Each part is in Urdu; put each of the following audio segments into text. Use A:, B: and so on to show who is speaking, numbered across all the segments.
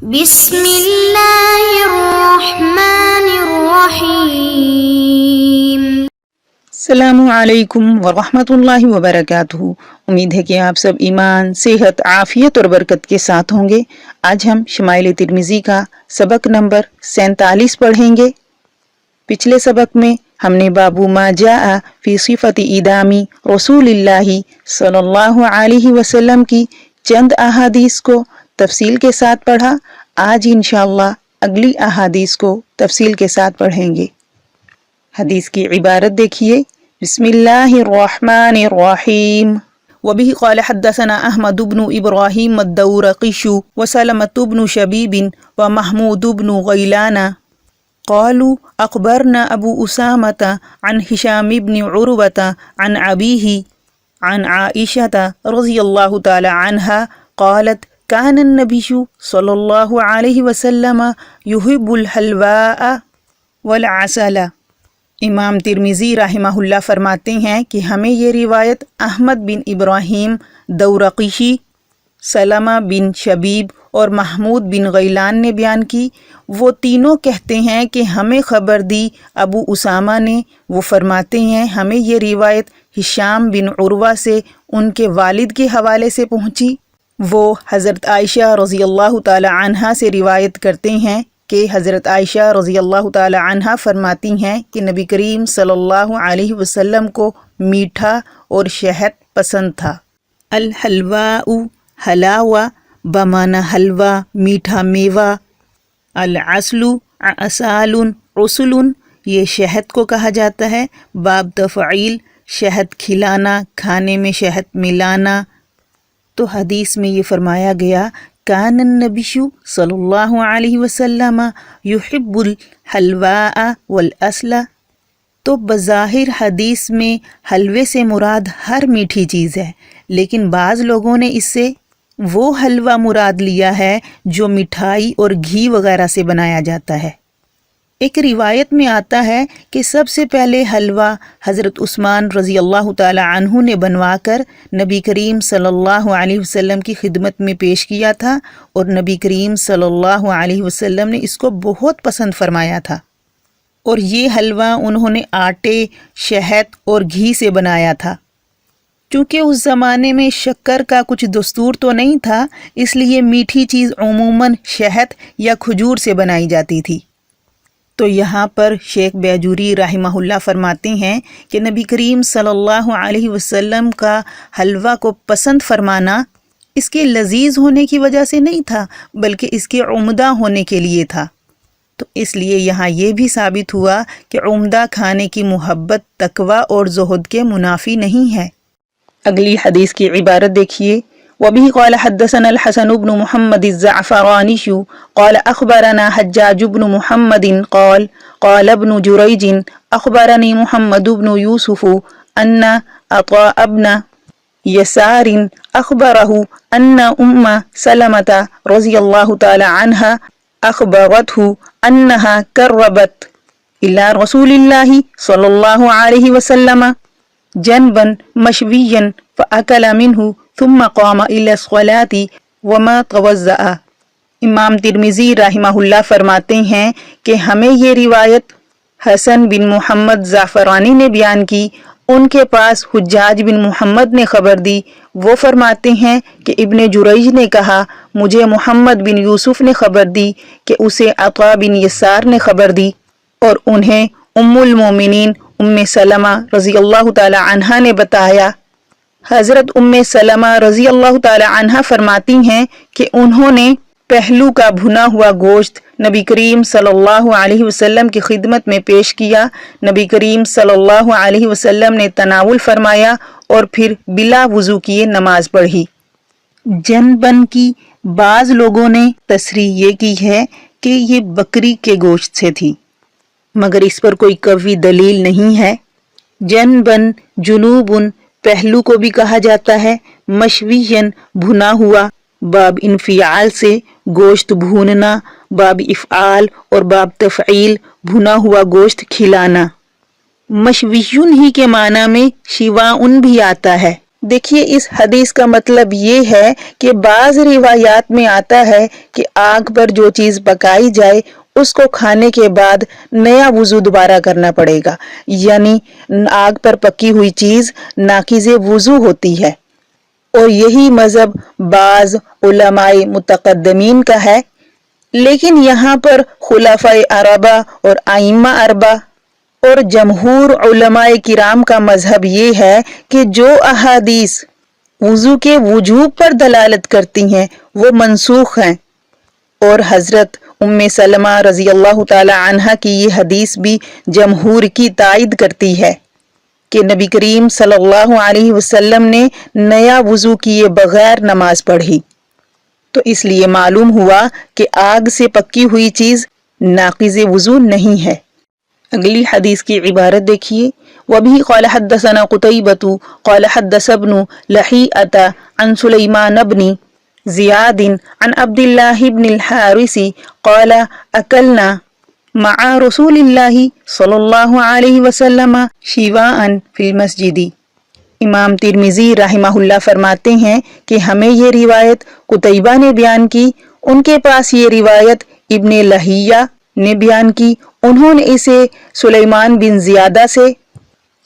A: بسم اللہ الرحمن الرحیم۔
B: السلام علیکم ورحمۃ اللہ وبرکاتہ۔ امید ہے کہ آپ سب ایمان، صحت، عافیت اور برکت کے ساتھ ہوں گے۔ آج ہم شمائل ترمذی کا سبق نمبر 47 پڑھیں گے۔ پچھلے سبق میں ہم نے بابو ما جاء فی صفت ادامی رسول اللہ صلی اللہ علیہ وسلم کی چند احادیث کو تفصیل کے ساتھ پڑھا۔ آج انشاءاللہ اگلی احادیث کو تفصیل کے ساتھ پڑھیں گے۔ حدیث کی عبارت دیکھیے۔ بسم اللہ الرحمن الرحیم۔ وبه قال حدثنا احمد بن ابراہیم الدورقی وسلمة بن شبیب ومحمود بن غیلان قالوا اخبرنا ابو اسامة عن هشام بن عروة عن ابیہ عن عائشة رضی اللہ تعالی عنہا قالت كان النبی صلی اللہ علیہ وسلم يحب الحلواء والعسل۔ امام ترمذی رحمہ اللہ فرماتے ہیں کہ ہمیں یہ روایت احمد بن ابراہیم دورقی، سلمہ بن شبیب اور محمود بن غیلان نے بیان کی۔ وہ تینوں کہتے ہیں کہ ہمیں خبر دی ابو اسامہ نے۔ وہ فرماتے ہیں ہمیں یہ روایت ہشام بن عروہ سے ان کے والد کے حوالے سے پہنچی۔ وہ حضرت عائشہ رضی اللہ تعالی عنہا سے روایت کرتے ہیں کہ حضرت عائشہ رضی اللہ تعالی عنہا فرماتی ہیں کہ نبی کریم صلی اللہ علیہ وسلم کو میٹھا اور شہد پسند تھا۔ الحلواء حلاوہ بمعنی حلوہ، میٹھا میوہ۔ العسل عسال عسل، یہ شہد کو کہا جاتا ہے۔ باب تفعیل، شہد کھلانا، کھانے میں شہد ملانا۔ تو حدیث میں یہ فرمایا گیا کان النبی صلی اللہ علیہ وسلم یحب الحلواء والعسل، تو بظاہر حدیث میں حلوے سے مراد ہر میٹھی چیز ہے، لیکن بعض لوگوں نے اس سے وہ حلوہ مراد لیا ہے جو مٹھائی اور گھی وغیرہ سے بنایا جاتا ہے۔ ایک روایت میں آتا ہے کہ سب سے پہلے حلوہ حضرت عثمان رضی اللہ تعالی عنہ نے بنوا کر نبی کریم صلی اللہ علیہ وسلم کی خدمت میں پیش کیا تھا، اور نبی کریم صلی اللہ علیہ وسلم نے اس کو بہت پسند فرمایا تھا۔ اور یہ حلوہ انہوں نے آٹے، شہد اور گھی سے بنایا تھا۔ چونکہ اس زمانے میں شکر کا کچھ دستور تو نہیں تھا، اس لیے میٹھی چیز عموماً شہد یا کھجور سے بنائی جاتی تھی۔ تو یہاں پر شیخ بیجوری رحمہ اللہ فرماتے ہیں کہ نبی کریم صلی اللہ علیہ وسلم کا حلوہ کو پسند فرمانا اس کے لذیذ ہونے کی وجہ سے نہیں تھا، بلکہ اس کے عمدہ ہونے کے لیے تھا۔ تو اس لیے یہاں یہ بھی ثابت ہوا کہ عمدہ کھانے کی محبت تقوی اور زہد کے منافی نہیں ہے۔ اگلی حدیث کی عبارت دیکھیے۔ وبه قال حدثنا الحسن بن محمد الزعفراني قال أخبرنا حجاج بن محمد قال ابن جريج أخبرني محمد بن يوسف أن عطاء بن يسار أخبره أن سلمة رضي الله تعالى عنها أخبرته أنها قربت إلى رسول الله صلى الله عليه وسلم جنبا مشويا فأكل منه ثم قام الى الصلاة وما توضأ۔ امام ترمذی رحمہ اللہ فرماتے ہیں کہ ہمیں یہ روایت حسن بن محمد زعفرانی نے بیان کی۔ ان کے پاس حجاج بن محمد نے خبر دی۔ وہ فرماتے ہیں کہ ابن جریج نے کہا مجھے محمد بن یوسف نے خبر دی کہ اسے عطاء بن یسار نے خبر دی، اور انہیں ام المومنین ام سلمہ رضی اللہ تعالی عنہا نے بتایا۔ حضرت ام سلمہ رضی اللہ تعالی عنہ فرماتی ہیں کہ انہوں نے پہلو کا بھنا ہوا گوشت نبی کریم صلی اللہ علیہ وسلم کی خدمت میں پیش کیا۔ نبی کریم صلی اللہ علیہ وسلم نے تناول فرمایا اور پھر بلا وضو کیے نماز پڑھی۔ جنبن کی بعض لوگوں نے تصریح یہ کی ہے کہ یہ بکری کے گوشت سے تھی، مگر اس پر کوئی قوی دلیل نہیں ہے۔ جنبن جنوبن پہلو کو بھی کہا جاتا ہے، مشویًا بھنا ہوا، باب انفعال سے گوشت بھوننا، باب افعال اور باب تفعیل بھنا ہوا گوشت کھلانا۔ مشویٌ ہی کے معنی میں شیواؤن بھی آتا ہے، دیکھیے اس حدیث کا مطلب یہ ہے کہ بعض روایات میں آتا ہے کہ آگ پر جو چیز پکائی جائے اس کو کھانے کے بعد نیا وضو دوبارہ کرنا پڑے گا، یعنی آگ پر پکی ہوئی چیز ناقض وضو ہوتی ہے، اور یہی مذہب بعض علماء متقدمین کا ہے۔ لیکن یہاں پر خلفاء اربعہ اور ائمہ اربعہ اور جمہور علماء کرام کا مذہب یہ ہے کہ جو احادیث وضو کے وجوب پر دلالت کرتی ہیں وہ منسوخ ہیں، اور حضرت ام سلمہ رضی اللہ تعالی عنہا کی یہ حدیث بھی جمہور کی تائید کرتی ہے کہ نبی کریم صلی اللہ علیہ وسلم نے نیا وضو کیے بغیر نماز پڑھی، تو اس لیے معلوم ہوا کہ آگ سے پکی ہوئی چیز ناقض وضو نہیں ہے۔ اگلی حدیث کی عبارت دیکھیے، وَبِهِ قَالَ حَدَّثَنَا قُتَيْبَةُ قَالَ حَدَّثَ ابْنُ لَحِيئَةَ عَنْ سُلَيْمَانَ بْنِ زِيَادٍ عَنْ عَبْدِ اللَّهِ بْنِ الْحَارِثِ قَالَ أَكَلْنَا مَعَ رَسُولِ اللَّهِ صلی اللہ علیہ وسلم شِوَاءً فِي الْمَسْجِدِ۔ امام ترمذی رحمہ اللہ فرماتے ہیں کہ ہمیں یہ روایت قتیبہ نے بیان کی، ان کے پاس یہ روایت ابن لہیہ نے بیان کی، انہوں نے اسے سلیمان بن زیادہ سے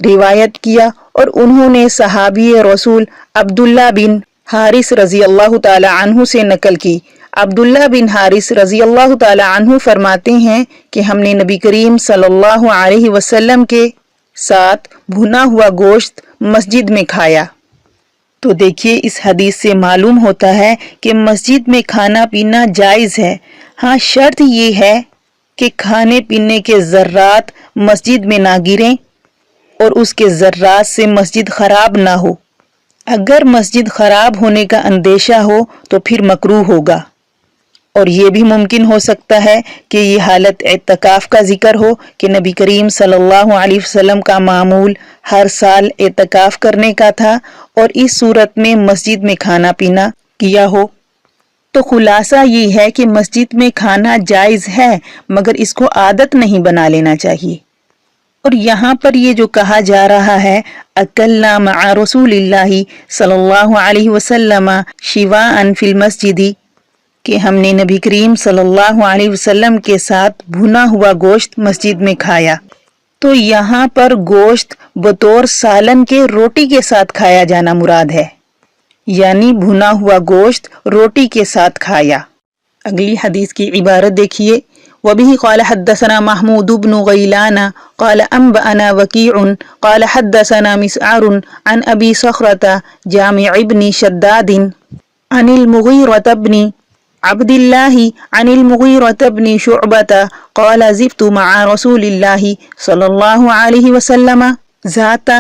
B: روایت کیا، اور انہوں نے صحابی رسول عبداللہ بن حارث رضی اللہ تعالی عنہ سے نقل کی۔ عبداللہ بن حارث رضی اللہ تعالی عنہ فرماتے ہیں کہ ہم نے نبی کریم صلی اللہ علیہ وسلم کے ساتھ بھنا ہوا گوشت مسجد میں کھایا۔ تو دیکھیے اس حدیث سے معلوم ہوتا ہے کہ مسجد میں کھانا پینا جائز ہے، ہاں شرط یہ ہے کہ کھانے پینے کے ذرات مسجد میں نہ گریں اور اس کے ذرات سے مسجد خراب نہ ہو۔ اگر مسجد خراب ہونے کا اندیشہ ہو تو پھر مکروہ ہوگا، اور یہ بھی ممکن ہو سکتا ہے کہ یہ حالت اعتکاف کا ذکر ہو کہ نبی کریم صلی اللہ علیہ وسلم کا معمول ہر سال اعتکاف کرنے کا تھا، اور اس صورت میں مسجد میں کھانا پینا کیا ہو۔ تو خلاصہ یہ ہے کہ مسجد میں کھانا جائز ہے، مگر اس کو عادت نہیں بنا لینا چاہیے۔ اور یہاں پر یہ جو کہا جا رہا ہے اکلنا مع رسول اللہ صلی اللہ علیہ وسلم شواءً فی المسجد، کہ ہم نے نبی کریم صلی اللہ علیہ وسلم کے ساتھ بھنا ہوا گوشت مسجد میں کھایا، تو یہاں پر گوشت بطور سالن کے روٹی کے ساتھ کھایا جانا مراد ہے، یعنی بھنا ہوا گوشت روٹی کے ساتھ کھایا۔ اگلی حدیث کی عبارت دیکھیے، وَبِهِ قَالَ حَدَّثَنَا مَحْمُودُ بْنُ غَيْلَانَ قَالَ أَنْبَأَنَا وَكِيعٌ قَالَ حَدَّثَنَا مِسْعَرٌ عَنْ أَبِي صَخْرَةَ جَامِعِ بْنِ شَدَّادٍ عَنِ الْمُغِيرَةِ بْنِ عبد الله عن المغيرة بن شعبة قال زفت مع رسول الله صلى الله عليه وسلم ذات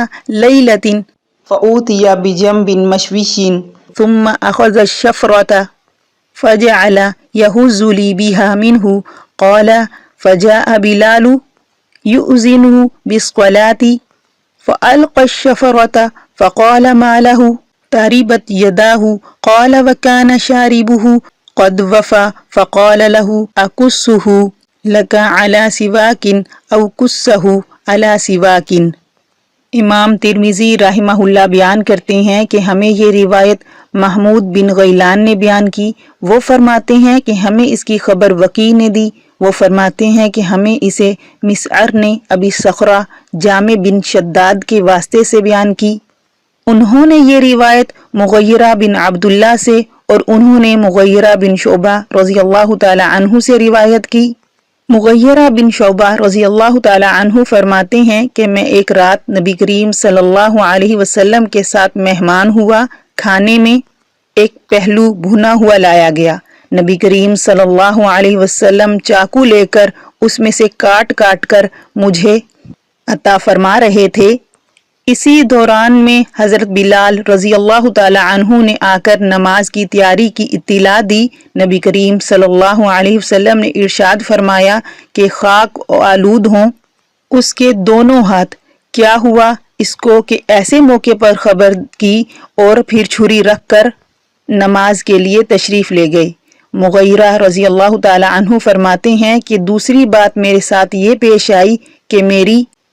B: ليلة فأوتي بجنب مشوش ثم أخذ الشفرة فجعل يهز لي بها منه قال فجاء بلال يؤذنه بالصلاة فألقى الشفرة فقال ما له تربت يداه قال وكان شاربه قد وفى فقال له أكسه لك على سواك أو كسه على سواك۔ امام ترمذی رحمہ اللہ بیان کرتے ہیں کہ ہمیں یہ روایت محمود بن غیلان نے بیان کی، وہ فرماتے ہیں کہ ہمیں اس کی خبر وکیع نے دی، وہ فرماتے ہیں کہ ہمیں اسے مسعر نے ابی صخرہ جامع بن شداد کے واسطے سے بیان کی، انہوں نے یہ روایت مغیرہ بن عبداللہ سے اور انہوں نے مغیرہ بن شعبہ رضی اللہ تعالی عنہ سے روایت کی۔ مغیرہ بن شعبہ رضی اللہ تعالی عنہ فرماتے ہیں کہ میں ایک رات نبی کریم صلی اللہ علیہ وسلم کے ساتھ مہمان ہوا، کھانے میں ایک پہلو بھنا ہوا لایا گیا، نبی کریم صلی اللہ علیہ وسلم چاقو لے کر اس میں سے کاٹ کاٹ کر مجھے عطا فرما رہے تھے۔ اسی دوران میں حضرت بلال رضی اللہ تعالی عنہ نے آ کر نماز کی تیاری کی اطلاع دی، نبی کریم صلی اللہ علیہ وسلم نے ارشاد فرمایا کہ خاک آلود ہوں اس کے دونوں ہاتھ۔ کیا ہوا اس کو کہ ایسے موقع پر خبر کی اور پھر چھری رکھ کر نماز کے لیے تشریف لے گئے۔ مغیرہ رضی اللہ تعالی عنہ فرماتے ہیں کہ دوسری بات میرے ساتھ یہ پیش آئی کہ میری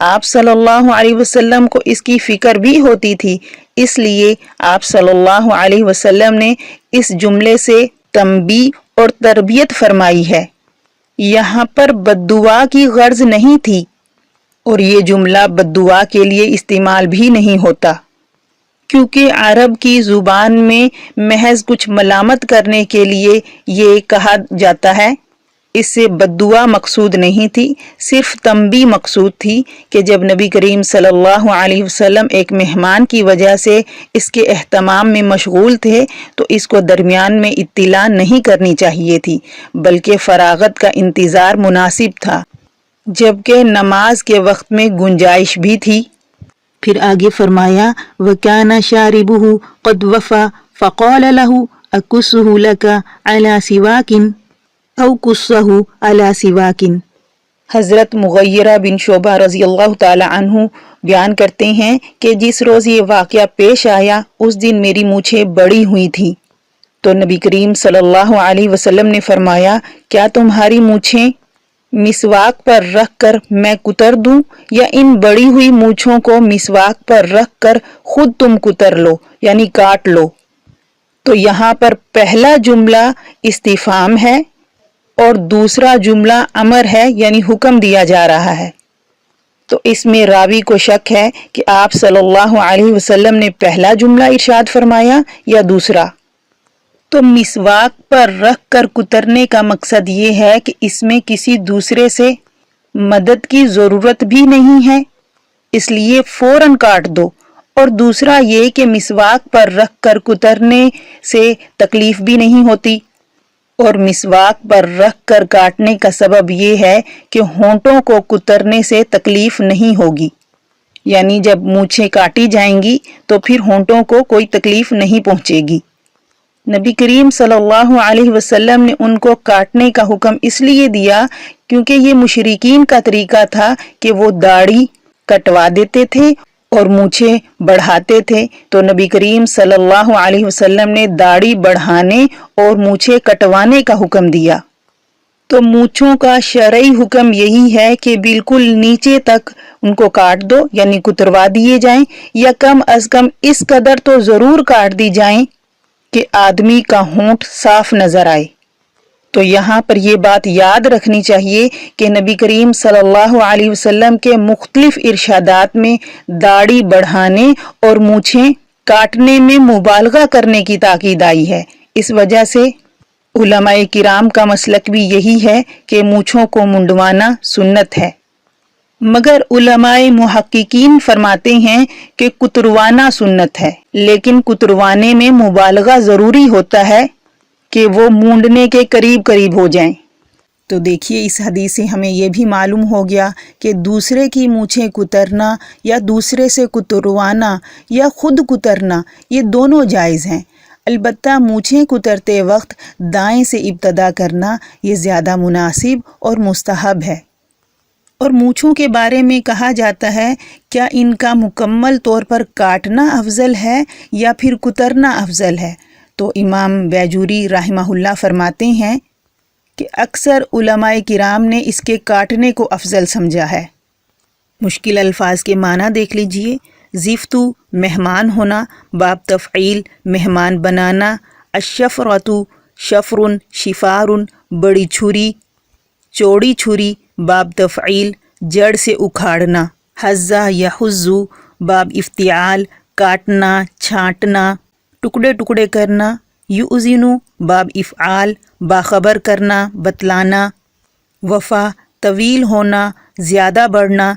B: آپ صلی اللہ علیہ وسلم کو اس کی فکر بھی ہوتی تھی، اس لیے آپ صلی اللہ علیہ وسلم نے اس جملے سے تنبیہ اور تربیت فرمائی ہے۔ یہاں پر بد دعا کی غرض نہیں تھی، اور یہ جملہ بد دعا کے لیے استعمال بھی نہیں ہوتا، کیونکہ عرب کی زبان میں محض کچھ ملامت کرنے کے لیے یہ کہا جاتا ہے۔ اس سے بد دعا مقصود نہیں تھی، صرف تنبیہ مقصود تھی کہ جب نبی کریم صلی اللہ علیہ وسلم ایک مہمان کی وجہ سے اس کے اہتمام میں مشغول تھے تو اس کو درمیان میں اطلاع نہیں کرنی چاہیے تھی، بلکہ فراغت کا انتظار مناسب تھا، جبکہ نماز کے وقت میں گنجائش بھی تھی۔ پھر آگے فرمایا وَكَانَ شَارِبُهُ قَدْ وَفَى فَقَالَ لَهُ أَكُسُّهُ لَكَ عَلَى سِوَاكٍ أَوْ كُسَّهُ عَلَى سِوَاكٍ۔ حضرت مغیرہ بن شعبہ رضی اللہ تعالی عنہ بیان کرتے ہیں کہ جس روز یہ واقعہ پیش آیا اس دن میری مونچھیں بڑی ہوئی تھیں، تو نبی کریم صلی اللہ علیہ وسلم نے فرمایا کیا تمہاری مونچھیں مسواک پر رکھ کر میں کتر دوں، یا ان بڑی ہوئی مونچھوں کو مسواک پر رکھ کر خود تم کتر لو یعنی کاٹ لو؟ تو یہاں پر پہلا جملہ استفہام ہے اور دوسرا جملہ امر ہے، یعنی حکم دیا جا رہا ہے۔ تو اس میں راوی کو شک ہے کہ آپ صلی اللہ علیہ وسلم نے پہلا جملہ ارشاد فرمایا یا دوسرا۔ تو مسواک پر رکھ کر کترنے کا مقصد یہ ہے کہ اس میں کسی دوسرے سے مدد کی ضرورت بھی نہیں ہے، اس لیے فوراً کاٹ دو، اور دوسرا یہ کہ مسواک پر رکھ کر کترنے سے تکلیف بھی نہیں ہوتی، اور مسواک پر رکھ کر کاٹنے کا سبب یہ ہے کہ ہونٹوں کو کترنے سے تکلیف نہیں ہوگی، یعنی جب مونچھیں کاٹی جائیں گی تو پھر ہونٹوں کو کوئی تکلیف نہیں پہنچے گی۔ نبی کریم صلی اللہ علیہ وسلم نے ان کو کاٹنے کا حکم اس لیے دیا کیونکہ یہ مشرکین کا طریقہ تھا کہ وہ داڑھی کٹوا دیتے تھے اور مونچھیں بڑھاتے تھے، تو نبی کریم صلی اللہ علیہ وسلم نے داڑھی بڑھانے اور مونچھیں کٹوانے کا حکم دیا۔ تو مونچھوں کا شرعی حکم یہی ہے کہ بالکل نیچے تک ان کو کاٹ دو، یعنی کتروا دیے جائیں، یا کم از کم اس قدر تو ضرور کاٹ دی جائیں کہ آدمی کا ہونٹ صاف نظر آئے۔ تو یہاں پر یہ بات یاد رکھنی چاہیے کہ نبی کریم صلی اللہ علیہ وسلم کے مختلف ارشادات میں داڑھی بڑھانے اور مونچھیں کاٹنے میں مبالغہ کرنے کی تاکید آئی ہے۔ اس وجہ سے علماء کرام کا مسلک بھی یہی ہے کہ مونچھوں کو منڈوانا سنت ہے، مگر علماء محققین فرماتے ہیں کہ کتروانا سنت ہے، لیکن کتروانے میں مبالغہ ضروری ہوتا ہے کہ وہ مونڈنے کے قریب قریب ہو جائیں۔ تو دیکھیے اس حدیث سے ہمیں یہ بھی معلوم ہو گیا کہ دوسرے کی مونچھیں کترنا یا دوسرے سے کتروانا یا خود کترنا یہ دونوں جائز ہیں، البتہ مونچھیں کترتے وقت دائیں سے ابتدا کرنا یہ زیادہ مناسب اور مستحب ہے۔ اور مونچھوں کے بارے میں کہا جاتا ہے کیا ان کا مکمل طور پر کاٹنا افضل ہے یا پھر کترنا افضل ہے؟ تو امام بیجوری رحمہ اللہ فرماتے ہیں کہ اکثر علماء کرام نے اس کے کاٹنے کو افضل سمجھا ہے۔ مشکل الفاظ کے معنی دیکھ لیجئے۔ زفتو مہمان ہونا، باب تفعیل مہمان بنانا، الشفرۃ شفر شفار بڑی چھری، چوڑی چھری باب تفعیل جڑ سے اکھاڑنا، حزہ یحزو باب افتعال کاٹنا چھانٹنا، ٹکڑے ٹکڑے کرنا، یؤذن باب افعال باخبر کرنا بتلانا، وفا طویل ہونا زیادہ بڑھنا،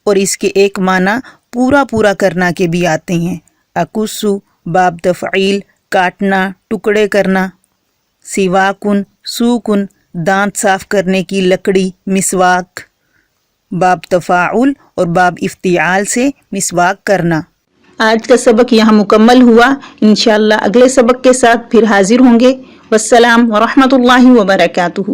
B: اور اس کے ایک معنی پورا پورا کرنا کے بھی آتے ہیں، اکسو باب تفعیل کاٹنا ٹکڑے کرنا، سواکن سوکن دانت صاف کرنے کی لکڑی مسواک، باب تفاعل اور باب افتعال سے مسواک کرنا۔ آج کا سبق یہاں مکمل ہوا، انشاءاللہ اگلے سبق کے ساتھ پھر حاضر ہوں گے۔ والسلام ورحمۃ اللہ وبرکاتہ۔